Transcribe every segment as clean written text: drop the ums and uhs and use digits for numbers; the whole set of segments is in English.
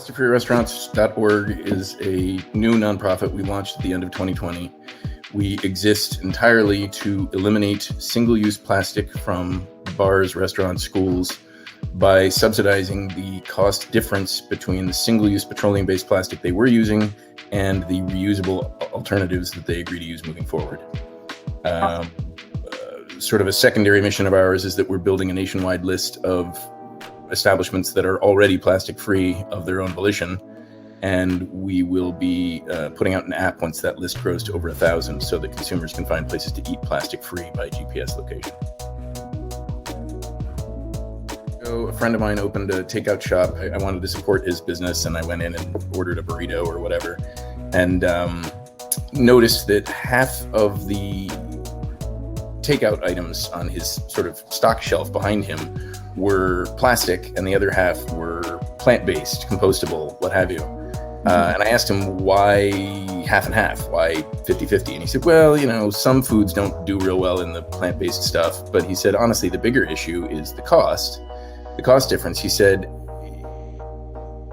PlasticFreeRestaurants.org is a new nonprofit we launched at the end of 2020. We exist entirely to eliminate single-use plastic from bars, restaurants, schools by subsidizing the cost difference between the single-use petroleum-based plastic they were using and the reusable alternatives that they agree to use moving forward. Sort of a secondary mission of ours is that we're building a nationwide list of establishments that are already plastic-free of their own volition, and we will be putting out an app once that list grows to over 1,000 so that consumers can find places to eat plastic-free by GPS location. So a friend of mine opened a takeout shop. I wanted to support his business, and I went in and ordered a burrito or whatever, and noticed that half of the takeout items on his sort of stock shelf behind him were plastic, and the other half were plant-based, compostable, what have you. And I asked him why half and half, why 50-50? And he said, well, you know, some foods don't do real well in the plant-based stuff. But he said, honestly, the bigger issue is the cost difference. He said,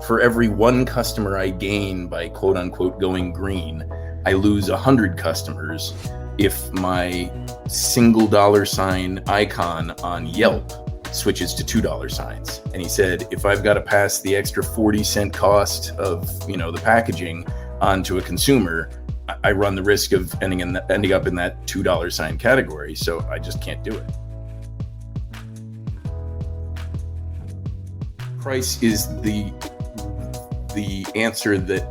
for every one customer I gain by quote unquote going green, I lose 100 customers if my single $sign icon on Yelp switches to $2 signs. And he said, if I've got to pass the extra 40-cent cost of, the packaging onto a consumer, I run the risk of ending up in that $2 sign category. So I just can't do it. Price is the answer that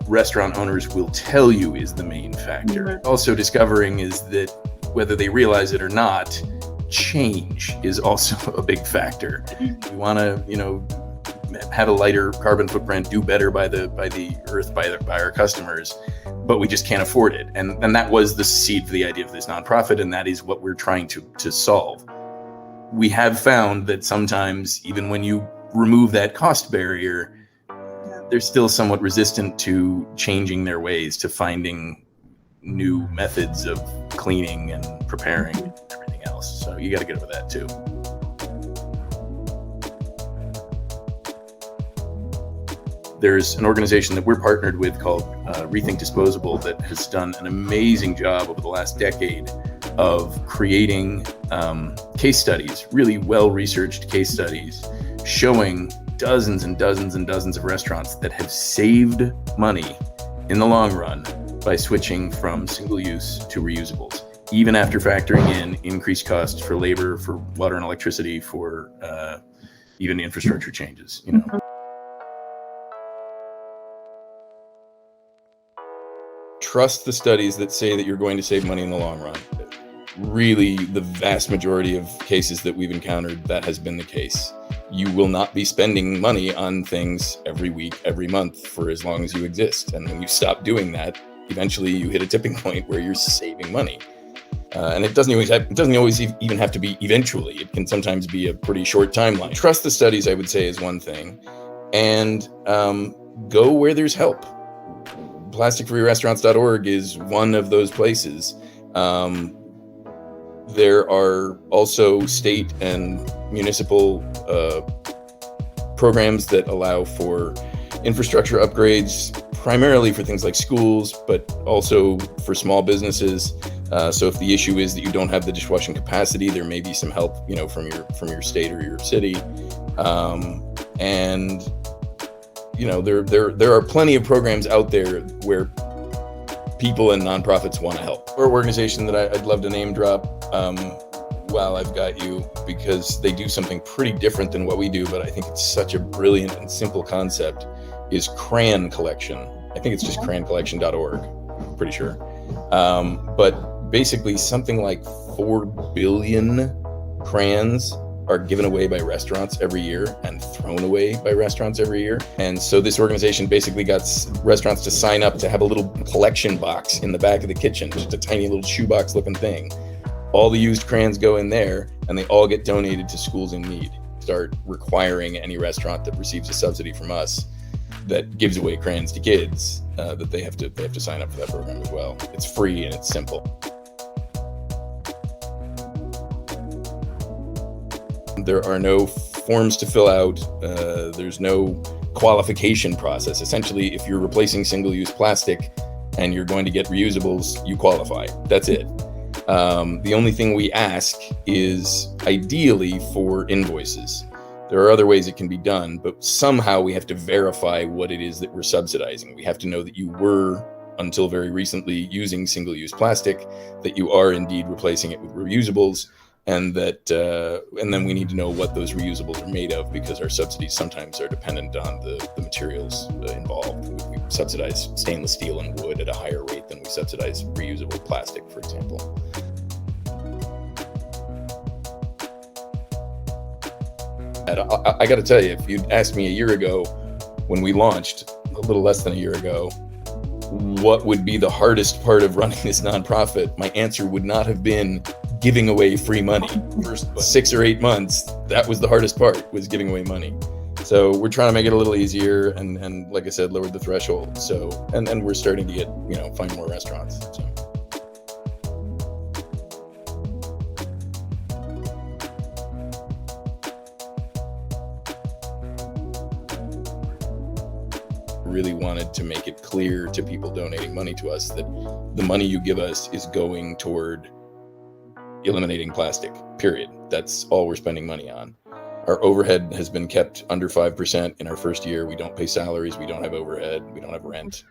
restaurant owners will tell you is the main factor. Also discovering is that whether they realize it or not, change is also a big factor. We want to, have a lighter carbon footprint, do better by the earth, by our customers, but we just can't afford it. And that was the seed for the idea of this nonprofit, and that is what we're trying to solve. We have found that sometimes, even when you remove that cost barrier, they're still somewhat resistant to changing their ways, to finding new methods of cleaning and preparing and everything else. So you got to get over that too. There's an organization that we're partnered with called Rethink Disposable that has done an amazing job over the last decade of creating case studies, really well-researched case studies, showing dozens and dozens and dozens of restaurants that have saved money in the long run by switching from single-use to reusables, even after factoring in increased costs for labor, for water and electricity, for even infrastructure changes. Trust the studies that say that you're going to save money in the long run. Really, the vast majority of cases that we've encountered, that has been the case. You will not be spending money on things every week, every month for as long as you exist. And when you stop doing that, eventually you hit a tipping point where you're saving money. And it doesn't always even have to be eventually. It can sometimes be a pretty short timeline. Trust the studies, I would say, is one thing. And go where there's help. PlasticFreeRestaurants.org is one of those places. There are also state and municipal programs that allow for infrastructure upgrades, primarily for things like schools, but also for small businesses. So if the issue is that you don't have the dishwashing capacity, there may be some help, from your state or your city. And there are plenty of programs out there where people and nonprofits want to help. We're an organization that I'd love to name drop while I've got you, because they do something pretty different than what we do, but I think it's such a brilliant and simple concept, is Crayon Collection. I think it's just crayon.org, I'm pretty sure. But basically something like 4 billion crayons are given away by restaurants every year and thrown away by restaurants every year. And so this organization basically got restaurants to sign up to have a little collection box in the back of the kitchen, just a tiny little shoebox looking thing. All the used crayons go in there and they all get donated to schools in need. Start requiring any restaurant that receives a subsidy from us that gives away crayons to kids that they have to sign up for that program as well. It's free and it's simple. There are no forms to fill out. There's no qualification process. Essentially, if you're replacing single-use plastic and you're going to get reusables, you qualify. That's it. The only thing we ask is ideally for invoices. There are other ways it can be done, but somehow we have to verify what it is that we're subsidizing. We have to know that you were, until very recently, using single-use plastic, that you are indeed replacing it with reusables, and then we need to know what those reusables are made of, because our subsidies sometimes are dependent on the materials involved. We subsidize stainless steel and wood at a higher rate than we subsidize reusable plastic, for example. I got to tell you, if you'd asked me a year ago when we launched, a little less than a year ago, what would be the hardest part of running this nonprofit, my answer would not have been giving away free money. First 6 or 8 months, that was the hardest part, was giving away money. So we're trying to make it a little easier, and like I said, lowered the threshold. So and we're starting to get, find more restaurants. So. Really wanted to make it clear to people donating money to us that the money you give us is going toward eliminating plastic, period. That's all we're spending money on. Our overhead has been kept under 5% in our first year. We don't pay salaries, we don't have overhead, we don't have rent.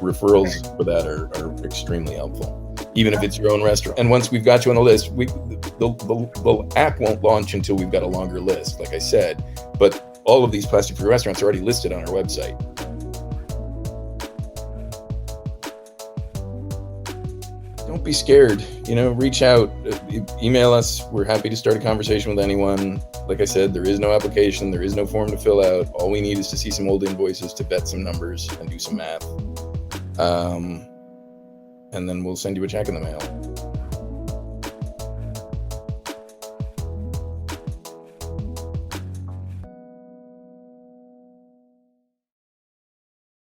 Referrals for that are extremely helpful, even if it's your own restaurant. And once we've got you on the list, the app won't launch until we've got a longer list, like I said, but all of these plastic-free restaurants are already listed on our website. Don't be scared, reach out, email us. We're happy to start a conversation with anyone. Like I said, there is no application, there is no form to fill out. All we need is to see some old invoices to vet some numbers and do some math. And then we'll send you a check in the mail.